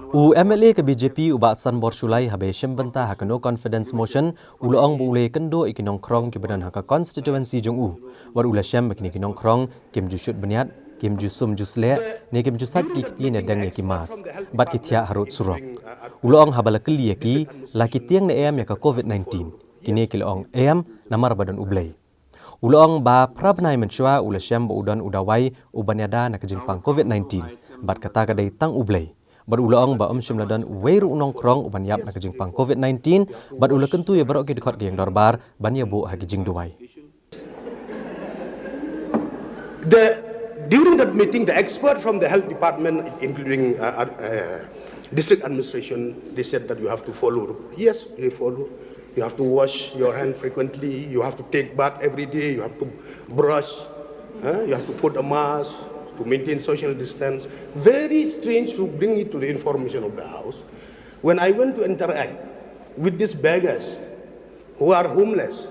MLA ke BJP ubasan borsulai habe shembanta hak no confidence motion uloong bule kendo ikinong krong ke badan hak constituency jong war ula shem bekini kinong krong kim jushut beniat kim jusum jusle ne kim jusat ki kti ne dang ki mas bat ki thia harut surok uloong habala kli ki laki tiang ne em ya ka COVID-19 kini kilong em namar badan ublei uloong ba prabnai Mynshwa ula shem ba udan Dawai ubanyada na kejingpang COVID-19 bat kata kadai tang ublei Barulang ba shimladan weiru nongkrong uban yap na kejingpang COVID-19 bat ula kentu ya barok ke dekat ke yang darbar ban ya bo hagijing Dawai. During that meeting, the expert from the health department, including district administration, they said that you have to follow. Yes, you follow. You have to wash your hand frequently. You have to take bath every day. You have to brush. You have to put a mask to maintain social distance. Very strange to bring it to the information of the house. When I went to interact with these beggars who are homeless,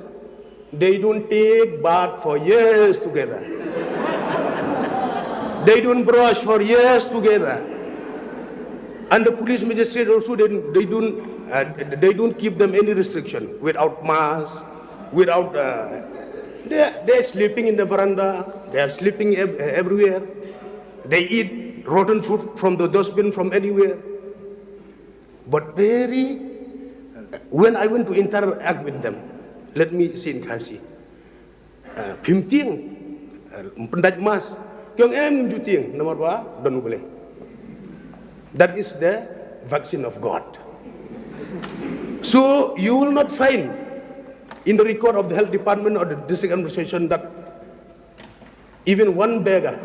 they don't take bath for years together. They don't brush for years together. And the police magistrate also, they don't give them any restriction without mask, without. They're sleeping in the veranda. They are sleeping everywhere. They eat rotten food from the dustbin from anywhere. But when I went to interact with them, let me see in Kasi. Pimting, pendat mas, yang juting, nomor dua, don't boleh. That is the vaccine of God. So you will not find in the record of the health department or the district administration that even one beggar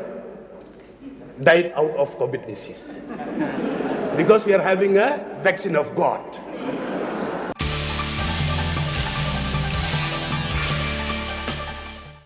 died out of COVID disease. Because we are having a vaccine of God.